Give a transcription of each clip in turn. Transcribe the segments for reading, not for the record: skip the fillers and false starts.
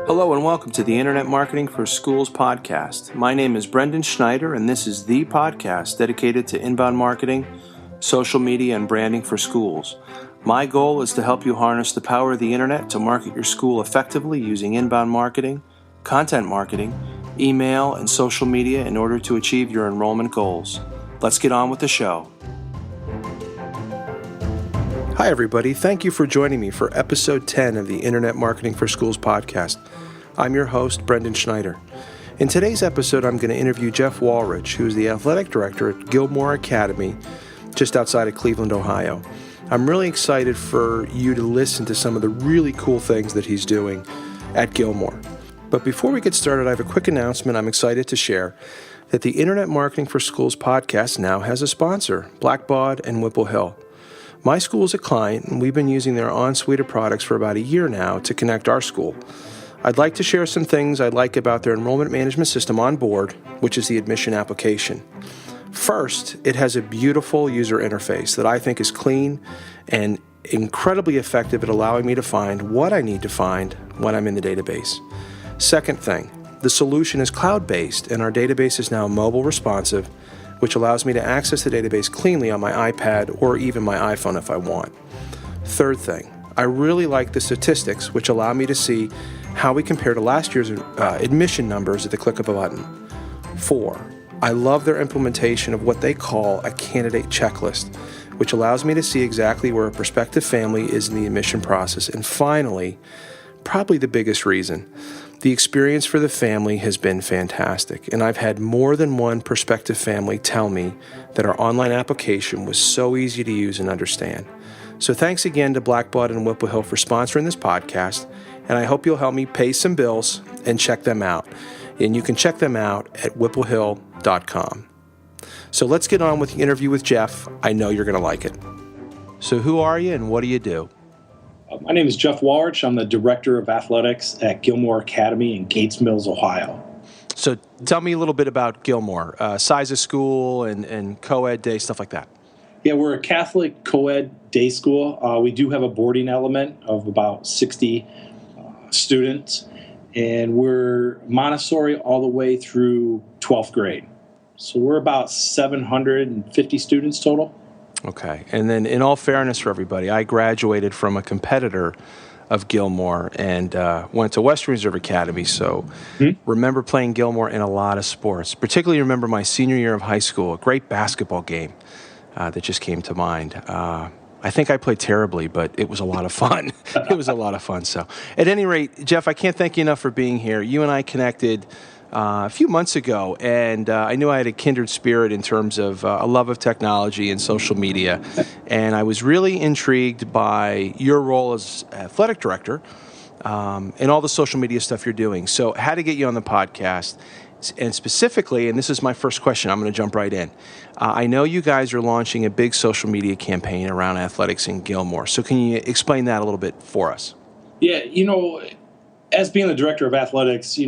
Hello and welcome to the Internet Marketing for Schools podcast. My name is Brendan Schneider, and this is the podcast dedicated to inbound marketing, social media, and branding for schools. My goal is to help you harness the power of the internet to market your school effectively using inbound marketing, content marketing, email, and social media in order to achieve your enrollment goals. Let's get on with the show. Hi, everybody. Thank you for joining me for episode 10 of the Internet Marketing for Schools podcast. I'm your host, Brendan Schneider. In today's episode, I'm going to interview Jeff Walrich, who is the athletic director at Gilmour Academy, just outside of Cleveland, Ohio. I'm really excited for you to listen to some of the really cool things that he's doing at Gilmour. But before we get started, I have a quick announcement I'm excited to share that the Internet Marketing for Schools podcast now has a sponsor, Blackbaud and Whipple Hill. My school is a client, and we've been using their on-suite of products for about a year now to connect our school. I'd like to share some things I like about their enrollment management system on board, which is the admission application. First, it has a beautiful user interface that I think is clean and incredibly effective at allowing me to find what I need to find when I'm in the database. Second thing, the solution is cloud-based, and our database is now mobile responsive, which allows me to access the database cleanly on my iPad or even my iPhone if I want. Third thing, I really like the statistics, which allow me to see how we compare to last year's admission numbers at the click of a button. 4, I love their implementation of what they call a candidate checklist, which allows me to see exactly where a prospective family is in the admission process. And finally, probably the biggest reason, the experience for the family has been fantastic, and I've had more than one prospective family tell me that our online application was so easy to use and understand. So thanks again to Blackbaud and Whipple Hill for sponsoring this podcast, and I hope you'll help me pay some bills and check them out. And you can check them out at whipplehill.com. So let's get on with the interview with Jeff. I know you're going to like it. So who are you and what do you do? My name is Jeff Walrich. I'm the Director of Athletics at Gilmour Academy in Gates Mills, Ohio. So tell me a little bit about Gilmour, size of school and co-ed day, stuff like that. Yeah, we're a Catholic co-ed day school. We do have a boarding element of about 60 students, and we're Montessori all the way through 12th grade. So we're about 750 students total. Okay. And then in all fairness for everybody, I graduated from a competitor of Gilmour and went to Western Reserve Academy. So remember playing Gilmour in a lot of sports. Particularly remember my senior year of high school, a great basketball game that just came to mind. I think I played terribly, but it was a lot of fun. It was a lot of fun. So at any rate, Jeff, I can't thank you enough for being here. You and I connected a few months ago, and I knew I had a kindred spirit in terms of a love of technology and social media, and I was really intrigued by your role as athletic director and all the social media stuff you're doing. So I had to get you on the podcast, and specifically, and this is my first question, I'm going to jump right in. I know you guys are launching a big social media campaign around athletics in Gilmour, so can you explain that a little bit for us? Yeah, as being the Director of Athletics,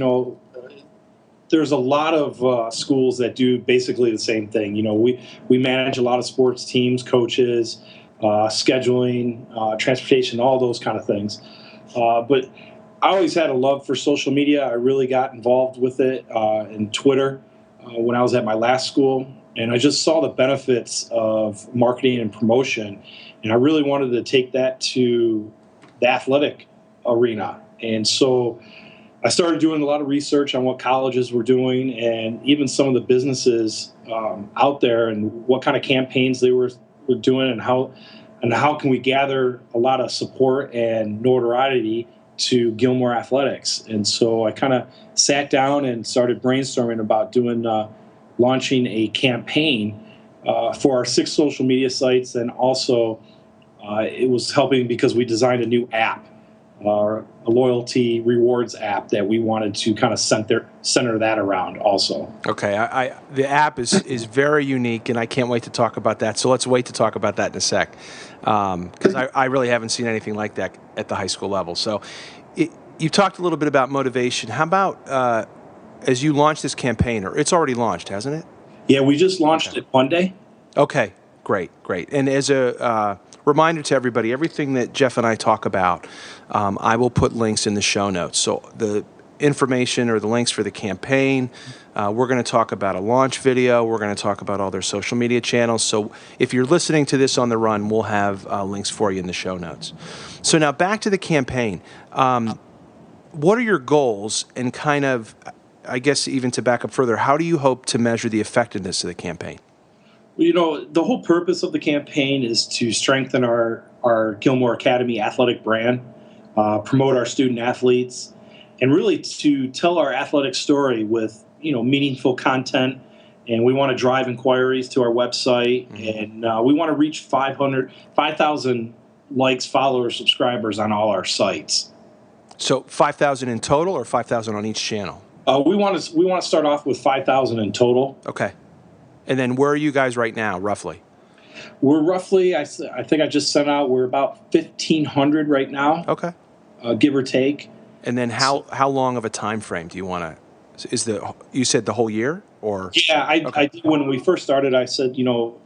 there's a lot of schools that do basically the same thing. We manage a lot of sports teams, coaches, scheduling, transportation, all those kind of things. But I always had a love for social media. I really got involved with it in Twitter when I was at my last school, and I just saw the benefits of marketing and promotion, and I really wanted to take that to the athletic arena. And so I started doing a lot of research on what colleges were doing and even some of the businesses out there and what kind of campaigns they were doing and how can we gather a lot of support and notoriety to Gilmour Athletics. And so I kind of sat down and started brainstorming about launching a campaign for our 6 social media sites, and also it was helping because we designed a new app, a loyalty rewards app that we wanted to kind of center that around also. Okay, the app is very unique, and I can't wait to talk about that. So let's wait to talk about that in a sec, because I really haven't seen anything like that at the high school level. So you talked a little bit about motivation. How about as you launch this campaign, or it's already launched, hasn't it? Yeah, we just launched it Monday. Okay, Great, great. And as a reminder to everybody, everything that Jeff and I talk about, I will put links in the show notes. So the information or the links for the campaign, we're going to talk about a launch video. We're going to talk about all their social media channels. So if you're listening to this on the run, we'll have links for you in the show notes. So now back to the campaign. What are your goals, and kind of, I guess even to back up further, how do you hope to measure the effectiveness of the campaign? Well, the whole purpose of the campaign is to strengthen our Gilmour Academy athletic brand, promote our student athletes, and really to tell our athletic story with, meaningful content. And we want to drive inquiries to our website, and we want to reach 5,000 likes, followers, subscribers on all our sites. So 5,000 in total, or 5,000 on each channel? We want to start off with 5,000 in total. Okay. And then where are you guys right now, roughly? We're roughly, I think I just sent out, we're about 1,500 right now. Okay. Give or take. And then how long of a time frame do you want to, you said the whole year, or? Yeah, I did, when we first started, I said,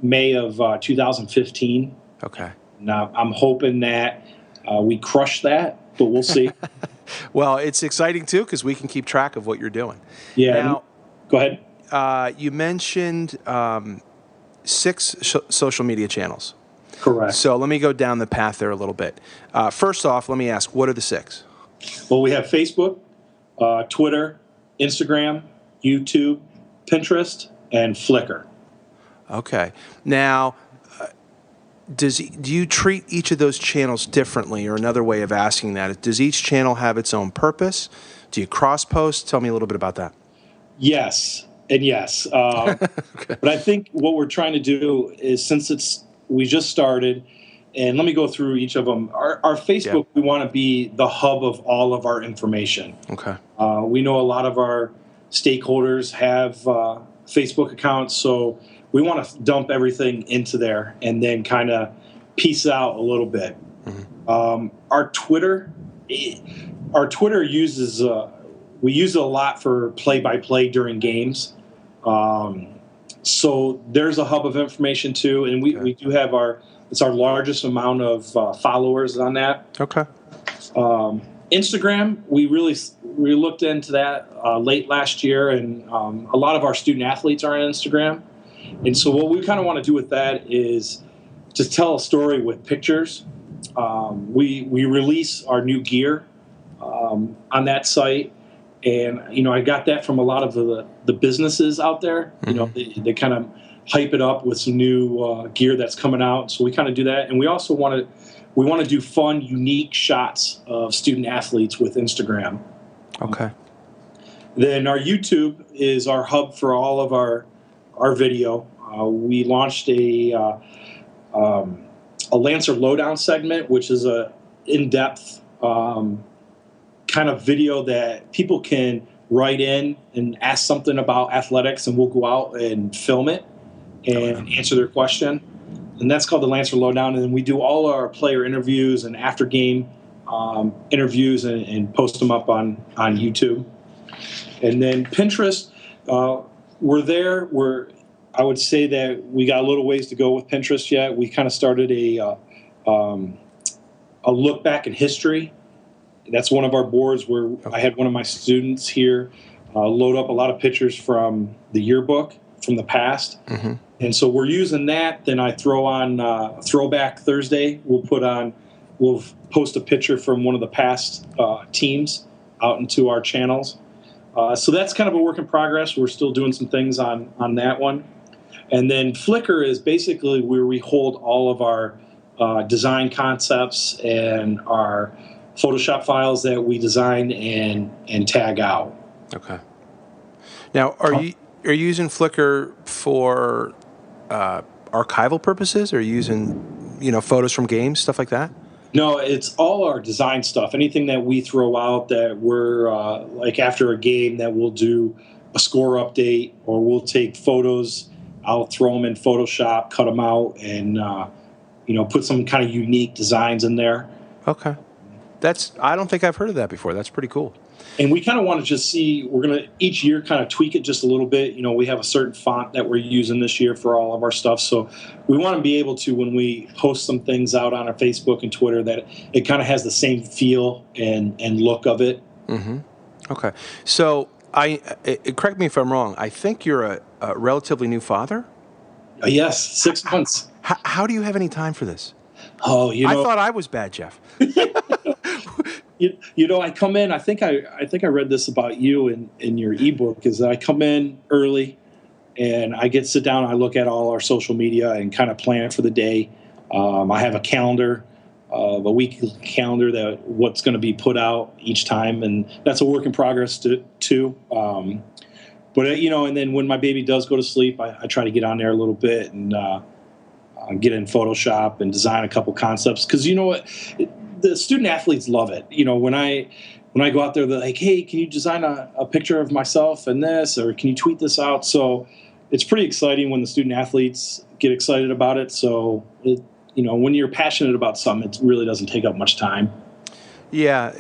May of 2015. Okay. Now I'm hoping that we crush that, but we'll see. Well, it's exciting too, because we can keep track of what you're doing. Yeah. Now, go ahead. You mentioned 6 social media channels. Correct. So let me go down the path there a little bit. First off, let me ask, what are the 6? Well, we have Facebook, Twitter, Instagram, YouTube, Pinterest, and Flickr. Okay. Now, do you treat each of those channels differently? Or another way of asking that is, does each channel have its own purpose? Do you cross-post? Tell me a little bit about that. Yes and yes. Okay. But I think what we're trying to do is, since we just started, and let me go through each of them. Our Facebook, we want to be the hub of all of our information. Okay. We know a lot of our stakeholders have Facebook accounts, so we want to dump everything into there and then kind of piece out a little bit. Mm-hmm. Our Twitter uses, we use it a lot for play-by-play during games. So there's a hub of information too, and we do have it's our largest amount of followers on that. Okay. Instagram, we looked into that late last year, and a lot of our student athletes are on Instagram. And so what we kind of want to do with that is to tell a story with pictures. We release our new gear on that site, and I got that from a lot of the businesses out there. Mm-hmm. They kind of hype it up with some new gear that's coming out. So we kind of do that, and we also want to do fun, unique shots of student athletes with Instagram. Okay. Then our YouTube is our hub for all of our video. We launched a Lancer Lowdown segment, which is a in-depth kind of video that people can write in and ask something about athletics, and we'll go out and film it and answer their question. And that's called the Lancer Lowdown. And then we do all our player interviews and after-game interviews and post them up on YouTube. And then Pinterest, we're there. I would say that we got a little ways to go with Pinterest yet. We kind of started a look back in history. That's one of our boards where I had one of my students here load up a lot of pictures from the yearbook from the past. Mm-hmm. And so we're using that. Then I throw on Throwback Thursday. We'll post a picture from one of the past teams out into our channels. So that's kind of a work in progress. We're still doing some things on that one. And then Flickr is basically where we hold all of our design concepts and our Photoshop files that we design and tag out. Okay. Now, are you using Flickr for archival purposes? Or are you using photos from games, stuff like that? No, it's all our design stuff. Anything that we throw out that we're like after a game that we'll do a score update, or we'll take photos, I'll throw them in Photoshop, cut them out, and put some kind of unique designs in there. Okay. I don't think I've heard of that before. That's pretty cool. And we kind of want to just see, we're going to each year kind of tweak it just a little bit. You know, we have a certain font that we're using this year for all of our stuff. So we want to be able to, when we post some things out on our Facebook and Twitter, that it kind of has the same feel and look of it. Mm-hmm. Okay. So correct me if I'm wrong. I think you're a relatively new father? Yes, 6 months. How do you have any time for this? Oh, I thought I was bad, Jeff. You know, I come in. I think I read this about you in your ebook. Is that I come in early, and I sit down. I look at all our social media and kind of plan for the day. I have a calendar, a weekly calendar that what's going to be put out each time, and that's a work in progress too. But you know, and then when my baby does go to sleep, I try to get on there a little bit and get in Photoshop and design a couple concepts, because you know what. The student athletes love it. You know, when I go out there, they're like, "Hey, can you design a picture of myself and this, or can you tweet this out?" So it's pretty exciting when the student athletes get excited about it. So you know, when you're passionate about something, it really doesn't take up much time. Yeah,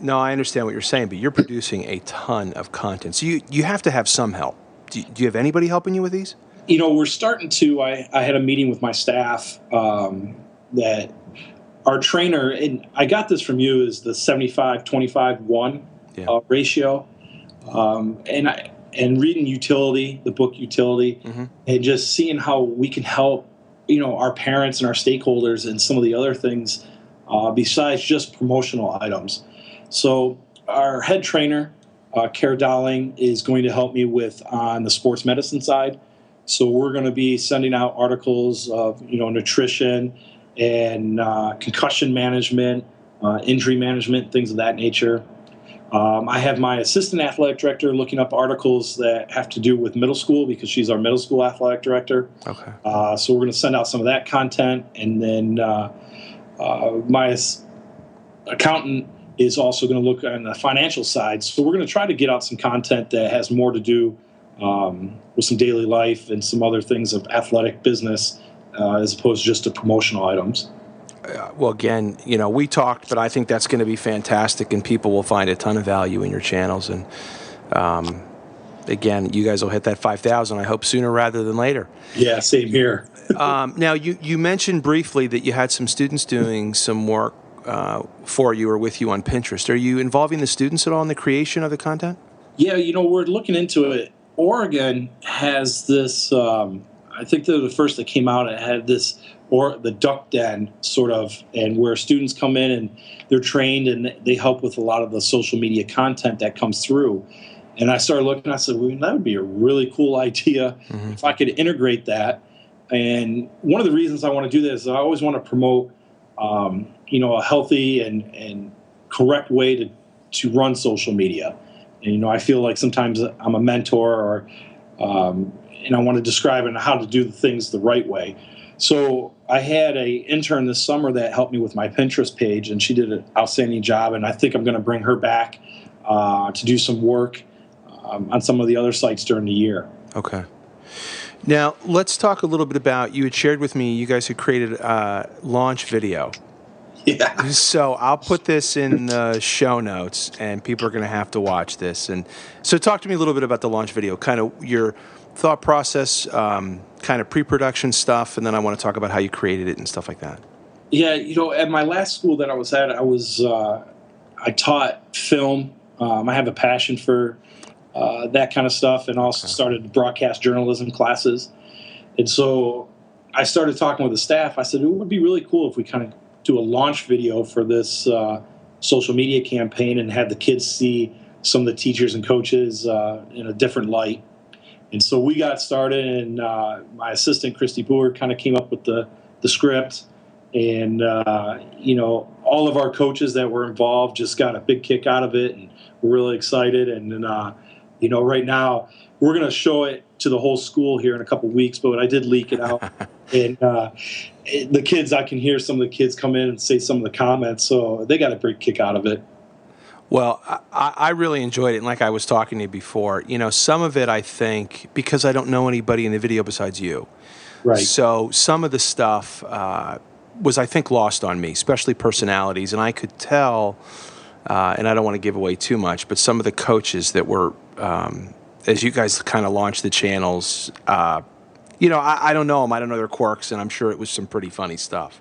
no, I understand what you're saying, but you're producing a ton of content, so you have to have some help. Do you have anybody helping you with these? You know, we're starting to. I had a meeting with my staff that. Our trainer, and I got this from you, is the 75-25-1 ratio. And reading Youtility, the book Youtility, mm-hmm. and just seeing how we can help, you know, our parents and our stakeholders and some of the other things besides just promotional items. So our head trainer, Kara Dowling, is going to help me with on the sports medicine side. So we're going to be sending out articles of, you know, nutrition and concussion management, injury management, things of that nature. I have my assistant athletic director looking up articles that have to do with middle school, because she's our middle school athletic director. Okay. So we're going to send out some of that content. And then my accountant is also going to look on the financial side. So we're going to try to get out some content that has more to do with some daily life and some other things of athletic business, as opposed to just to promotional items. Well, again, you know, we talked, but I think that's going to be fantastic, and people will find a ton of value in your channels. And again, you guys will hit that 5,000, I hope, sooner rather than later. Yeah, same here. Now, you mentioned briefly that you had some students doing some work for you or with you on Pinterest. Are you involving the students at all in the creation of the content? Yeah, you know, we're looking into it. Oregon has this... I think they're the first that came out and had this, or the duck den sort of, and where students come in and they're trained and they help with a lot of the social media content that comes through. And I started looking, I said, well, that would be a really cool idea mm-hmm. if I could integrate that. And one of the reasons I want to do this is I always want to promote, you know, a healthy and correct way to run social media. And, you know, I feel like sometimes I'm a mentor and I want to describe and how to do the things the right way. So I had an intern this summer that helped me with my Pinterest page, and she did an outstanding job. And I think I'm going to bring her back to do some work on some of the other sites during the year. Okay. Now, let's talk a little bit about, you had shared with me, you guys had created a launch video. Yeah. So I'll put this in the show notes, and people are going to have to watch this. And so talk to me a little bit about the launch video, kind of your thought process, kind of pre-production stuff, and then I want to talk about how you created it and stuff like that. Yeah, you know, at my last school that I was at, I taught film. I have a passion for that kind of stuff, and also started broadcast journalism classes. And so I started talking with the staff. I said, it would be really cool if we kind of do a launch video for this social media campaign and have the kids see some of the teachers and coaches in a different light. And so we got started, and my assistant, Christy Boer, kind of came up with the script. And, you know, all of our coaches that were involved just got a big kick out of it, and we're really excited. And, you know, right now we're going to show it to the whole school here in a couple weeks, but I did leak it out. And the kids, I can hear some of the kids come in and say some of the comments, so they got a big kick out of it. Well, I really enjoyed it, and like I was talking to you before, you know, some of it I think, because I don't know anybody in the video besides you, right? So some of the stuff was, I think, lost on me, especially personalities, and I could tell and I don't want to give away too much, but some of the coaches that were, as you guys kind of launched the channels, I don't know them. I don't know their quirks, and I'm sure it was some pretty funny stuff.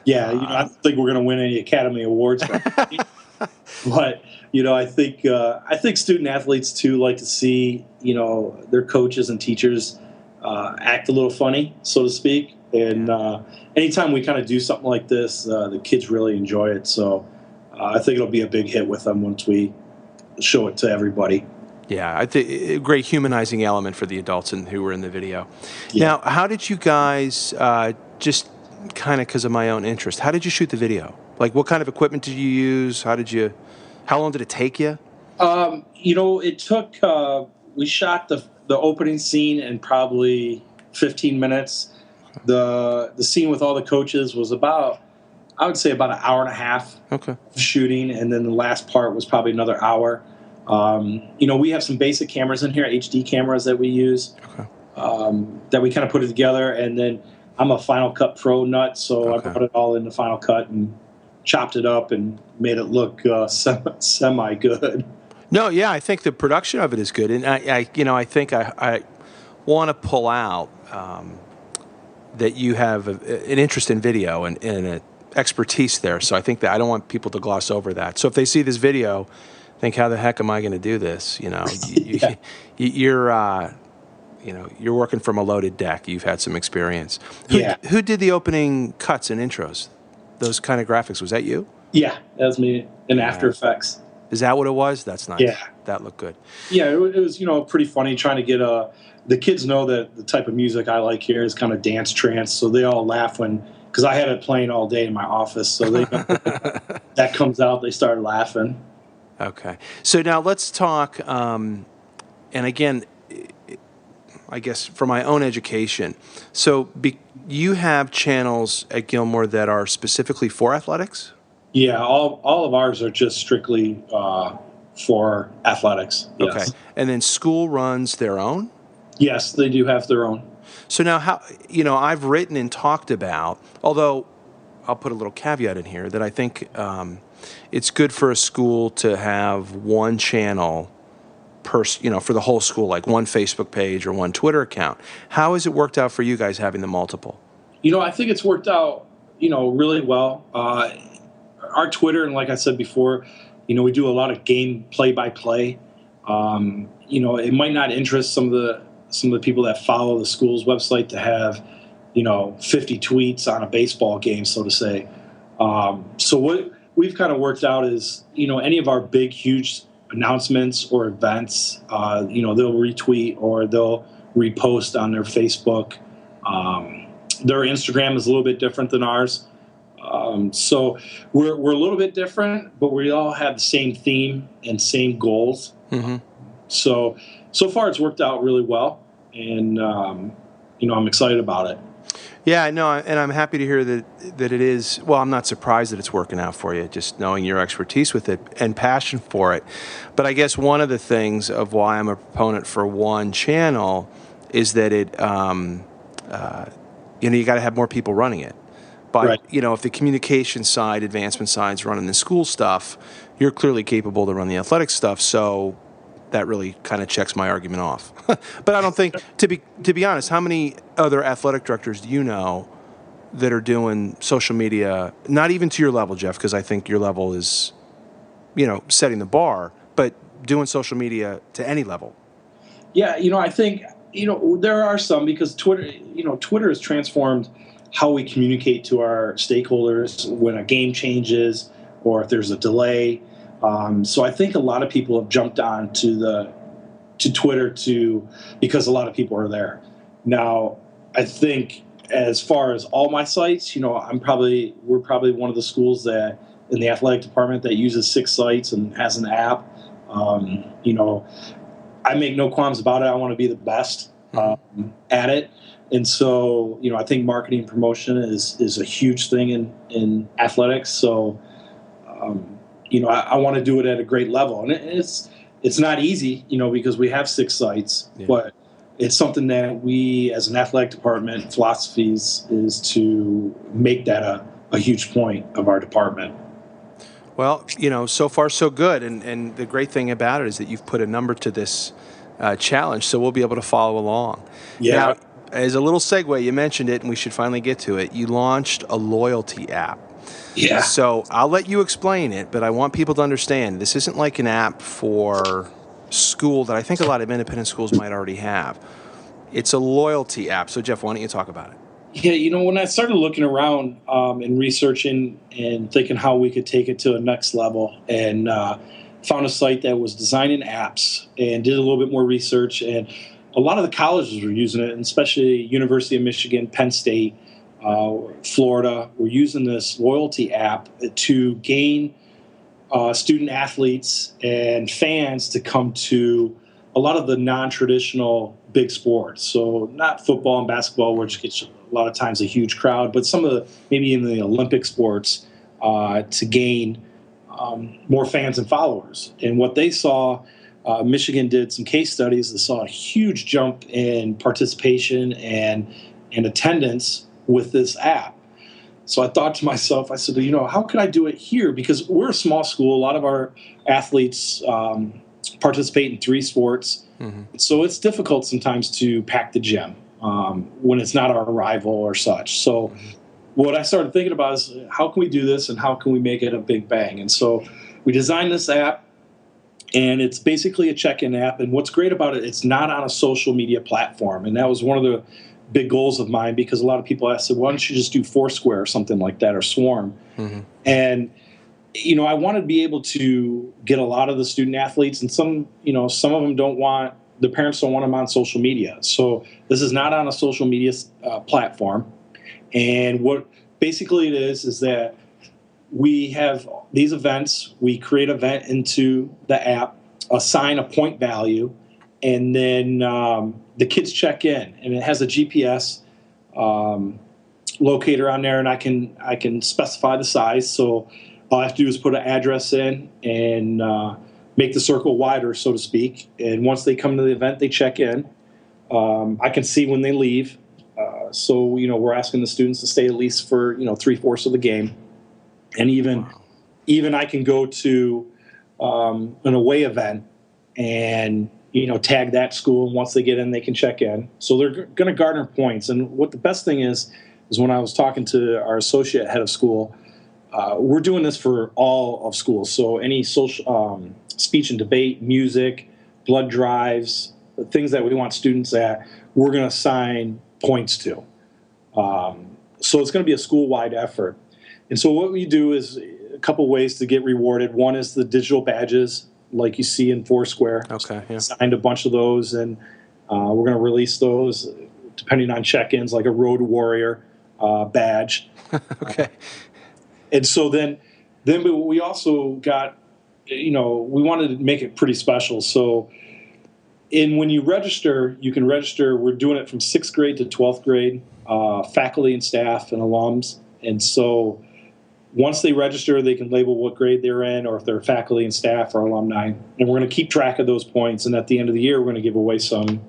Yeah, I don't think we're going to win any Academy Awards, but I think student athletes too like to see their coaches and teachers act a little funny, so to speak. And anytime we kind of do something like this, the kids really enjoy it. So I think it'll be a big hit with them once we show it to everybody. Yeah, I think a great humanizing element for the adults who were in the video. Yeah. Now, how did you guys, just kind of because of my own interest, how did you shoot the video? Like, what kind of equipment did you use? How long did it take you? It took, we shot the opening scene in probably 15 minutes. The scene with all the coaches was I would say about an hour and a half of shooting, and then the last part was probably another hour. We have some basic cameras in here, HD cameras that we use, that we kind of put it together, and then I'm a Final Cut Pro nut, so I put it all in the Final Cut and chopped it up and made it look semi good. No, yeah, I think the production of it is good, and I think I want to pull out that you have an interest in video and an expertise there. So I think that I don't want people to gloss over that. So if they see this video, think, how the heck am I going to do this? You're working from a loaded deck. You've had some experience. Who did the opening cuts and intros? Those kind of graphics, was that you? Yeah, that was me in After Effects. Is that what it was? That's nice. Yeah. That looked good. Yeah, it was pretty funny trying to get the kids know that the type of music I like here is kind of dance trance, so they all laugh because I had it playing all day in my office, so they that comes out, they start laughing. Okay. So now let's talk, and again, I guess for my own education. So you have channels at Gilmour that are specifically for athletics? Yeah, all of ours are just strictly for athletics. Yes. Okay. And then school runs their own? Yes, they do have their own. So now, I've written and talked about, although I'll put a little caveat in here, that I think it's good for a school to have one channel for the whole school, like one Facebook page or one Twitter account. How has it worked out for you guys having the multiple? I think it's worked out, really well. Our Twitter, and like I said before, we do a lot of game play-by-play. It might not interest some of the people that follow the school's website to have, 50 tweets on a baseball game, so to say. So what we've kind of worked out is, any of our big, huge announcements or events, they'll retweet or they'll repost on their Facebook. Their Instagram is a little bit different than ours. So we're a little bit different, but we all have the same theme and same goals. Mm-hmm. So far it's worked out really well, and I'm excited about it. Yeah, no, and I'm happy to hear that it is. Well, I'm not surprised that it's working out for you, just knowing your expertise with it and passion for it. But I guess one of the things of why I'm a proponent for one channel is that it, you got to have more people running it. But, right. If the communication side, advancement side is running the school stuff, you're clearly capable to run the athletic stuff. So that really kind of checks my argument off. But I don't think, to be honest, how many other athletic directors do you know that are doing social media, not even to your level, Jeff, because I think your level is, setting the bar, but doing social media to any level? Yeah, I think, there are some, because Twitter has transformed how we communicate to our stakeholders when a game changes or if there's a delay. So I think a lot of people have jumped on to Twitter because a lot of people are there. Now, I think as far as all my sites, we're probably one of the schools that in the athletic department that uses 6 sites and has an app. I make no qualms about it. I want to be the best at it. And so, I think marketing and promotion is a huge thing in athletics. So, I want to do it at a great level. And it's not easy, because we have 6 sites, but it's something that we, as an athletic department, philosophies is to make that a huge point of our department. Well, so far so good. And the great thing about it is that you've put a number to this challenge, so we'll be able to follow along. Yeah. Now, as a little segue, you mentioned it, and we should finally get to it. You launched a loyalty app. Yeah. So I'll let you explain it, but I want people to understand this isn't like an app for school that I think a lot of independent schools might already have. It's a loyalty app. So, Jeff, why don't you talk about it? Yeah, when I started looking around and researching and thinking how we could take it to a next level, and found a site that was designing apps, and did a little bit more research, and a lot of the colleges were using it, and especially University of Michigan, Penn State, Florida, were using this loyalty app to gain student athletes and fans to come to a lot of the non-traditional big sports. So not football and basketball, which gets a lot of times a huge crowd, but some of the, maybe in the Olympic sports, to gain more fans and followers. And what they saw, Michigan did some case studies that saw a huge jump in participation and attendance with this app. So I thought to myself, I said, how can I do it here? Because we're a small school. A lot of our athletes participate in 3 sports. Mm-hmm. So it's difficult sometimes to pack the gym when it's not our rival or such. So what I started thinking about is how can we do this and how can we make it a big bang? And so we designed this app, and it's basically a check-in app. And what's great about it, it's not on a social media platform. And that was one of the big goals of mine, because a lot of people asked, why don't you just do Foursquare or something like that, or Swarm? Mm-hmm. And I want to be able to get a lot of the student athletes, and some of them the parents don't want them on social media. So this is not on a social media platform. And what basically it is that we have these events, we create an event into the app, assign a point value, and then the kids check in, and it has a GPS locator on there, and I can specify the size. So all I have to do is put an address in and make the circle wider, so to speak. And once they come to the event, they check in. I can see when they leave. So we're asking the students to stay at least for 3/4 of the game, and even I can go to an away event and tag that school, and once they get in, they can check in. So they're going to garner points. And what the best thing is when I was talking to our associate head of school, we're doing this for all of schools. So any social speech and debate, music, blood drives, the things that we want students at, we're going to assign points to. So it's going to be a school-wide effort. And so what we do is a couple ways to get rewarded. One is the digital badges, like you see in Foursquare. Okay, yeah. Signed a bunch of those, and we're going to release those depending on check-ins, like a Road Warrior badge. Okay. And so then we also got, we wanted to make it pretty special. So when you register, you can register. We're doing it from 6th grade to 12th grade, faculty and staff and alums. And so once they register, they can label what grade they're in, or if they're faculty and staff or alumni. And we're going to keep track of those points. And at the end of the year, we're going to give away some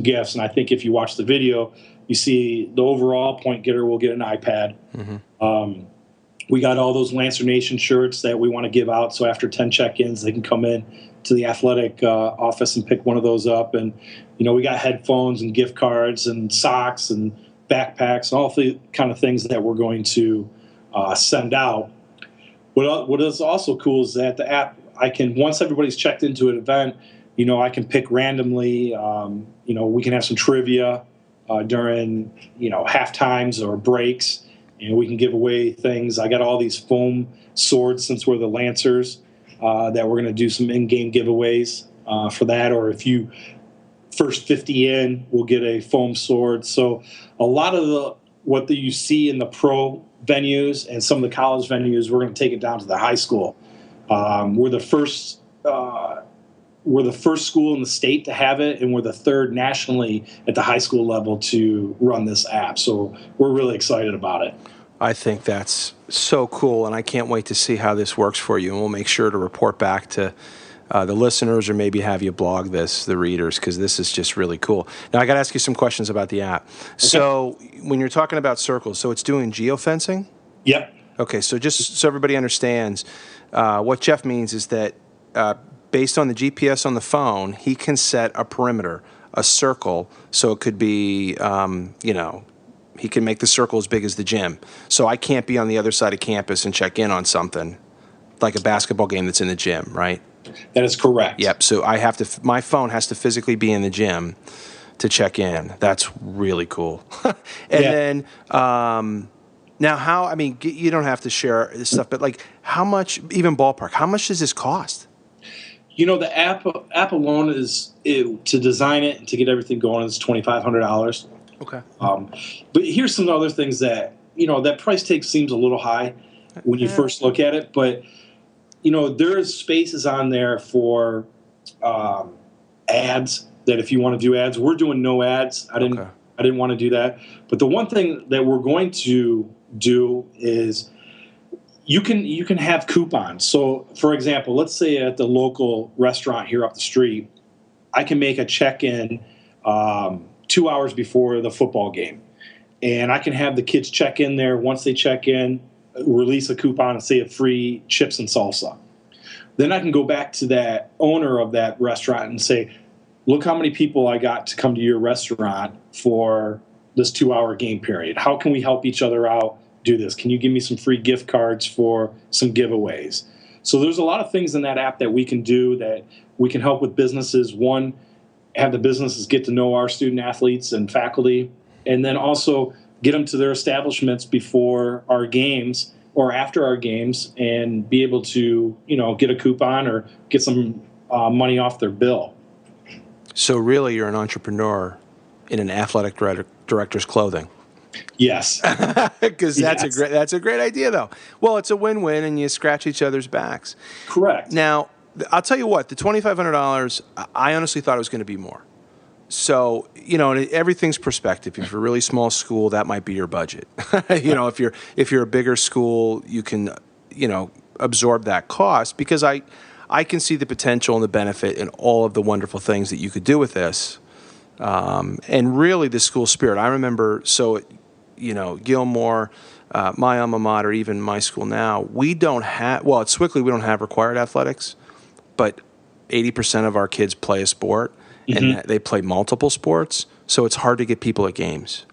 gifts. And I think if you watch the video, you see the overall point getter will get an iPad. Mm-hmm. We got all those Lancer Nation shirts that we want to give out. So after 10 check-ins, they can come in to the athletic office and pick one of those up. And, we got headphones and gift cards and socks and backpacks and all the kind of things that we're going to send out. What is also cool is that the app, once everybody's checked into an event, I can pick randomly. We can have some trivia during, half times or breaks. We can give away things. I got all these foam swords, since we're the Lancers, that we're going to do some in-game giveaways for that. Or if you first 50 in, we'll get a foam sword. So a lot of what you see in the pro venues and some of the college venues, we're going to take it down to the high school. We're the first school in the state to have it, and we're the 3rd nationally at the high school level to run this app. So we're really excited about it. I think that's so cool, and I can't wait to see how this works for you. And we'll make sure to report back to the listeners, or maybe have you blog this, the readers, because this is just really cool. Now, I got to ask you some questions about the app. Okay. So when you're talking about circles, so it's doing geofencing? Yep. Okay, so just so everybody understands, what Jeff means is that based on the GPS on the phone, he can set a perimeter, a circle, so it could be, he can make the circle as big as the gym. So I can't be on the other side of campus and check in on something, like a basketball game that's in the gym, right? That is correct. Yep, so I have to, my phone has to physically be in the gym to check in. That's really cool. And then, now, you don't have to share this stuff, but like how much, even ballpark, how much does this cost? The app alone to design it and to get everything going is $2,500. Okay. But here's some other things that, that price tag seems a little high when you first look at it. But, there's spaces on there for ads that if you want to do ads, we're doing no ads. I didn't want to do that. But the one thing that we're going to do is you can have coupons. So, for example, let's say at the local restaurant here up the street, I can make a check-in 2 hours before the football game. And I can have the kids check in there. Once they check in, release a coupon and say a free chips and salsa. Then I can go back to that owner of that restaurant and say, look how many people I got to come to your restaurant for this 2-hour game period. How can we help each other out do this? Can you give me some free gift cards for some giveaways? So there's a lot of things in that app that we can do that we can help with businesses. One, have the businesses get to know our student athletes and faculty, and then also get them to their establishments before our games or after our games and be able to, get a coupon or get some money off their bill. So really you're an entrepreneur in an athletic director's clothing. Yes. Because that's a great idea, though. Well, it's a win-win, and you scratch each other's backs. Correct. Now, I'll tell you what, the $2,500, I honestly thought it was going to be more. So, everything's perspective. If you're a really small school, that might be your budget. If you're a bigger school, you can, absorb that cost because I can see the potential and the benefit in all of the wonderful things that you could do with this. And really the school spirit. I remember, Gilmour, my alma mater, even my school now, we don't have, at Swickley we don't have required athletics, but 80% of our kids play a sport, and they play multiple sports, so it's hard to get people at games.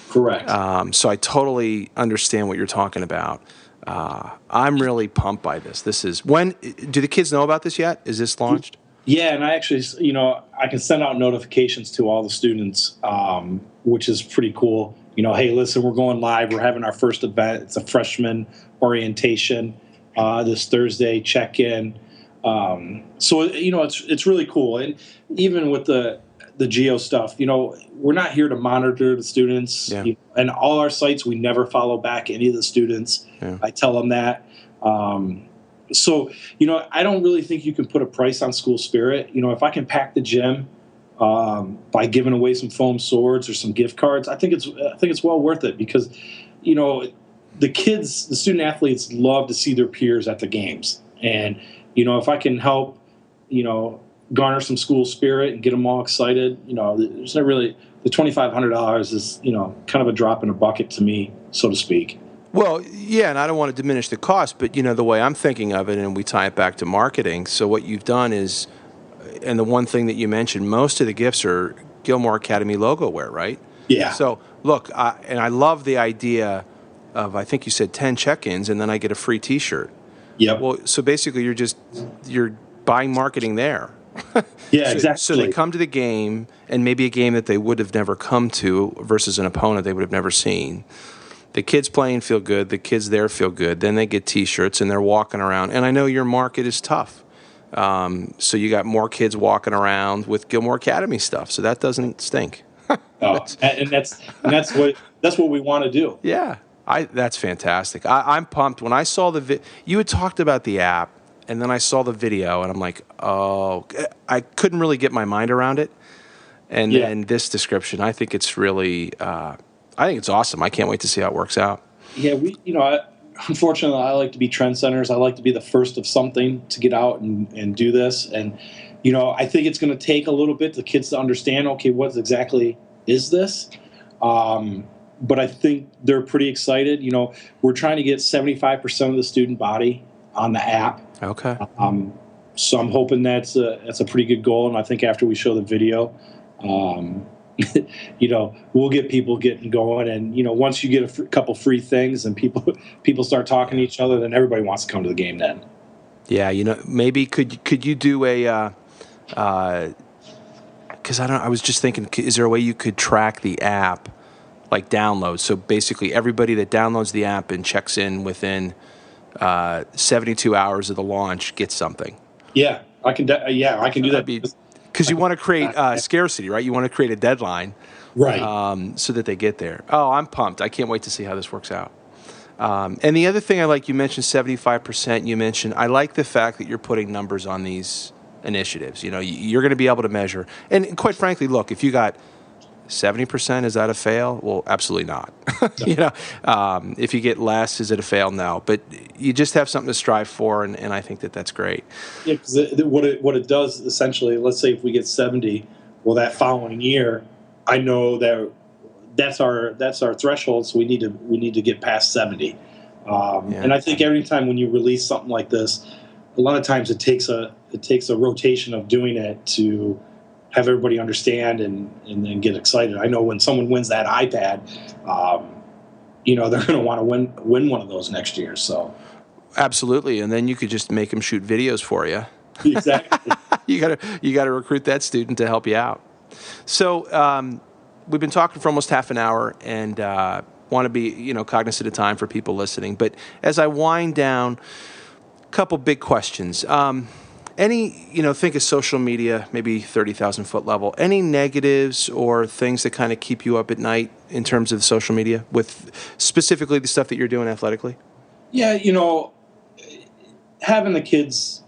Correct. So I totally understand what you're talking about. I'm really pumped by this. Do the kids know about this yet? Is this launched? Yeah, and I actually, I can send out notifications to all the students, which is pretty cool. Hey, listen, we're going live. We're having our first event. It's a freshman orientation this Thursday. Check in. So it's really cool. And even with the geo stuff, we're not here to monitor the students. Yeah. And all our sites, we never follow back any of the students. Yeah. I tell them that. So, I don't really think you can put a price on school spirit. If I can pack the gym by giving away some foam swords or some gift cards, I think it's well worth it because, the kids, the student athletes love to see their peers at the games. And, if I can help, garner some school spirit and get them all excited, there's not really, the $2,500 is, kind of a drop in a bucket to me, so to speak. Well, yeah, and I don't want to diminish the cost, but, the way I'm thinking of it, and we tie it back to marketing, so what you've done is, and the one thing that you mentioned, most of the gifts are Gilmour Academy logo wear, right? Yeah. So, look, and I love the idea of, I think you said 10 check-ins, and then I get a free T-shirt. Yep. Well, so basically you're buying marketing there. Yeah, exactly. So they come to the game, and maybe a game that they would have never come to versus an opponent they would have never seen. The kids playing feel good. The kids there feel good. Then they get T-shirts, and they're walking around. And I know your market is tough. So you got more kids walking around with Gilmour Academy stuff. So that doesn't stink. And that's what we want to do. Yeah, that's fantastic. I'm pumped. When I saw you had talked about the app, and then I saw the video, and I'm like, oh, I couldn't really get my mind around it. And then this description, I think it's really, I think it's awesome. I can't wait to see how it works out. Yeah, unfortunately, I like to be trendsetters. I like to be the first of something to get out and do this. And, I think it's going to take a little bit for the kids to understand, okay, what exactly is this? but I think they're pretty excited. We're trying to get 75% of the student body on the app. Okay. So I'm hoping that's a pretty good goal. And I think after we show the video, we'll get people getting going. And, once you get a couple free things and people start talking to each other, then everybody wants to come to the game then. Yeah, maybe could you do a because I was just thinking, is there a way you could track the app, like downloads? So basically everybody that downloads the app and checks in within 72 hours of the launch gets something. Yeah, I can do that. Because you want to create scarcity, right? You want to create a deadline. Right. So that they get there. Oh, I'm pumped. I can't wait to see how this works out. And the other thing I like, you mentioned 75%. I like the fact that you're putting numbers on these initiatives. You're going to be able to measure. And quite frankly, look, if you got 70%, is that a fail? Well, absolutely not. If you get less, is it a fail? No. But you just have something to strive for, and I think that's great. Yeah, because what it does essentially, let's say if we get 70, well, that following year, I know that's our threshold, so we need to get past 70. And I think every time when you release something like this, a lot of times it takes a rotation of doing it to have everybody understand and then get excited. I know when someone wins that iPad, they're going to want to win one of those next year. So absolutely, and then you could just make them shoot videos for you. Exactly. you got to recruit that student to help you out. So we've been talking for almost half an hour, and want to be cognizant of time for people listening. But as I wind down, a couple big questions. Think of social media, maybe 30,000 foot level. Any negatives or things that kind of keep you up at night in terms of social media, with specifically the stuff that you're doing athletically? Yeah, having the kids,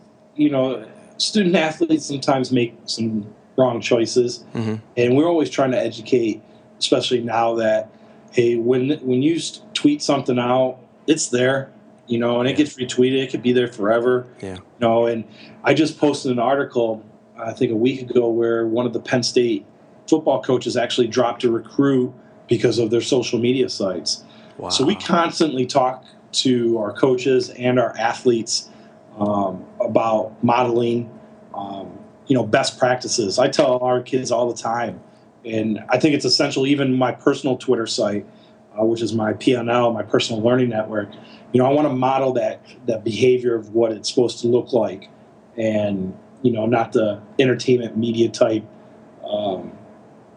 student athletes sometimes make some wrong choices, and we're always trying to educate, especially now that, hey, when you tweet something out, it's there. And it gets retweeted. It could be there forever. Yeah. And I just posted an article, I think a week ago, where one of the Penn State football coaches actually dropped a recruit because of their social media sites. Wow. So we constantly talk to our coaches and our athletes about modeling, best practices. I tell our kids all the time, and I think it's essential. Even my personal Twitter site, which is my PNL, my personal learning network. I want to model that behavior of what it's supposed to look like, and not the entertainment media type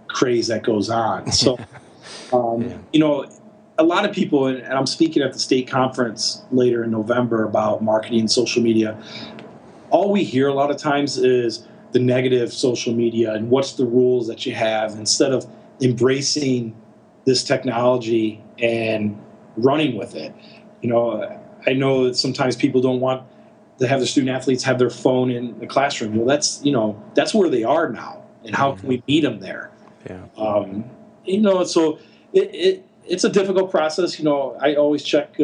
craze that goes on. So, a lot of people, and I'm speaking at the state conference later in November about marketing and social media. All we hear a lot of times is the negative social media and what's the rules that you have, instead of embracing this technology and running with it. I know that sometimes people don't want to have the student athletes have their phone in the classroom. Well, that's where they are now, and how can we meet them there? Yeah. So it's a difficult process. I always check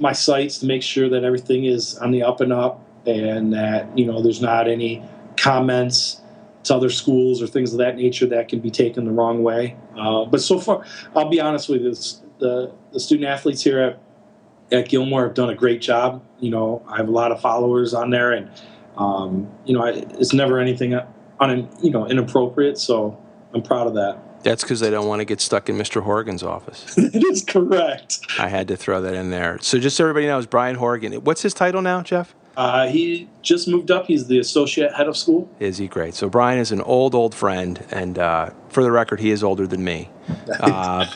my sites to make sure that everything is on the up and up, and that there's not any comments to other schools or things of that nature that can be taken the wrong way. But so far, I'll be honest with you, the student athletes here at Gilmour have done a great job. I have a lot of followers on there, and it's never anything inappropriate. So I'm proud of that. That's because they don't want to get stuck in Mr. Horgan's office. That is correct. I had to throw that in there. So just so everybody knows, Brian Horgan. What's his title now, Jeff? He just moved up. He's the associate head of school. Is he? Great. So Brian is an old friend, and for the record, he is older than me,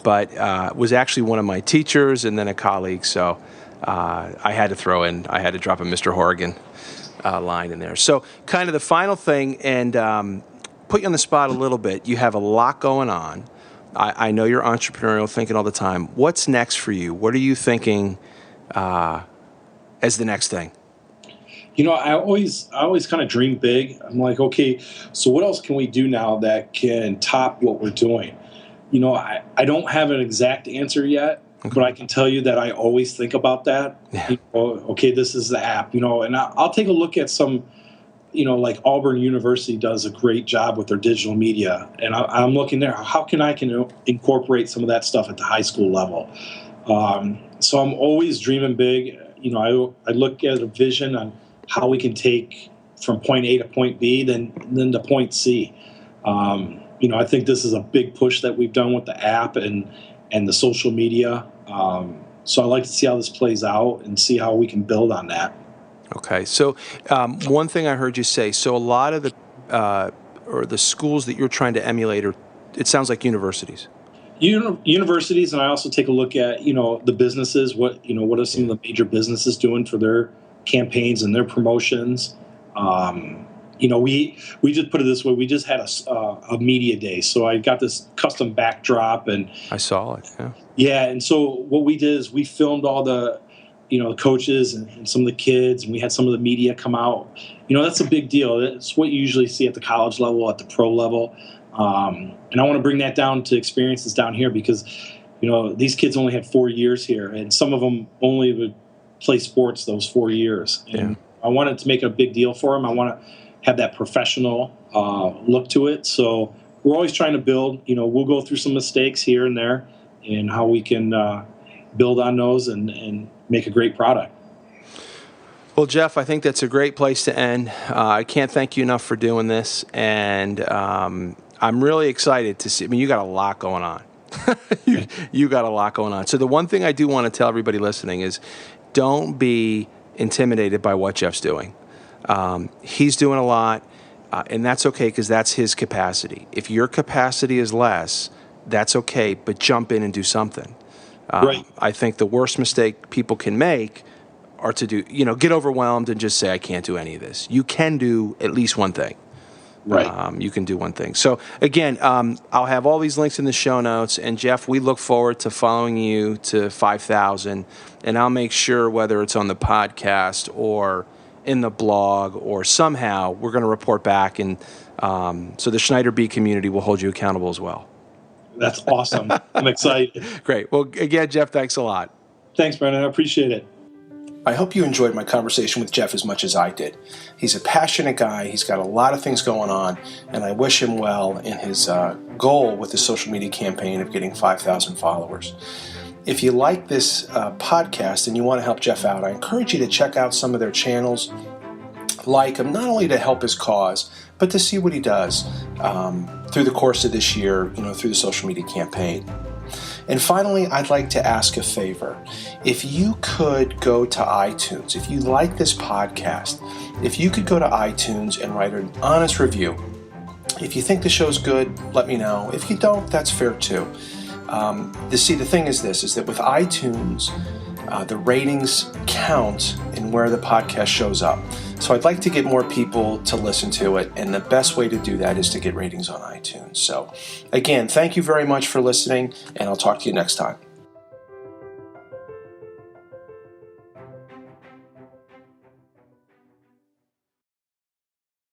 but was actually one of my teachers and then a colleague. So I had to drop a Mr. Horgan line in there. So kind of the final thing, and put you on the spot a little bit. You have a lot going on. I know you're entrepreneurial, thinking all the time. What's next for you? What are you thinking as the next thing? I always kind of dream big. I'm like, okay, so what else can we do now that can top what we're doing? I don't have an exact answer yet, but I can tell you that I always think about that. Yeah. Okay, this is the app, and I'll take a look at some, like Auburn University does a great job with their digital media, and I'm looking there. How can I incorporate some of that stuff at the high school level? So I'm always dreaming big. I look at a vision on how we can take from point A to point B, then to point C. I think this is a big push that we've done with the app and the social media. So I like to see how this plays out and see how we can build on that. Okay. So one thing I heard you say, so a lot of the schools that you're trying to emulate it sounds like universities. Universities, and I also take a look at, the businesses, what are some of the major businesses doing for their campaigns and their promotions. We just put it this way. We just had a media day, so I got this custom backdrop, and I saw it. Yeah. Yeah, and so what we did is we filmed all the, coaches and some of the kids, and we had some of the media come out. That's a big deal. It's what you usually see at the college level, at the pro level, and I want to bring that down to experiences down here because, these kids only had 4 years here, and some of them only would play sports those 4 years, and I wanted to make a big deal for them. I want to have that professional look to it. So we're always trying to build. We'll go through some mistakes here and there, and how we can build on those and make a great product. Well, Jeff, I think that's a great place to end. I can't thank you enough for doing this, and I'm really excited to see. I mean, you got a lot going on. You got a lot going on. So the one thing I do want to tell everybody listening is don't be intimidated by what Jeff's doing. He's doing a lot, and that's okay because that's his capacity. If your capacity is less, that's okay, but jump in and do something. Right. I think the worst mistake people can make are to get overwhelmed and just say, I can't do any of this. You can do at least one thing. Right. You can do one thing. So, again, I'll have all these links in the show notes. And, Jeff, we look forward to following you to 5,000. And I'll make sure whether it's on the podcast or in the blog or somehow we're going to report back. And so the SchneiderB community will hold you accountable as well. That's awesome. I'm excited. Great. Well, again, Jeff, thanks a lot. Thanks, Brendon. I appreciate it. I hope you enjoyed my conversation with Jeff as much as I did. He's a passionate guy. He's got a lot of things going on, and I wish him well in his goal with the social media campaign of getting 5,000 followers. If you like this podcast and you want to help Jeff out, I encourage you to check out some of their channels, like him, not only to help his cause, but to see what he does through the course of this year, through the social media campaign. And finally, I'd like to ask a favor. If you could go to iTunes, if you like this podcast, if you could go to iTunes and write an honest review. If you think the show's good, let me know. If you don't, that's fair too. The thing is this, is that with iTunes, the ratings count in where the podcast shows up. So I'd like to get more people to listen to it, and the best way to do that is to get ratings on iTunes. So again, thank you very much for listening, and I'll talk to you next time.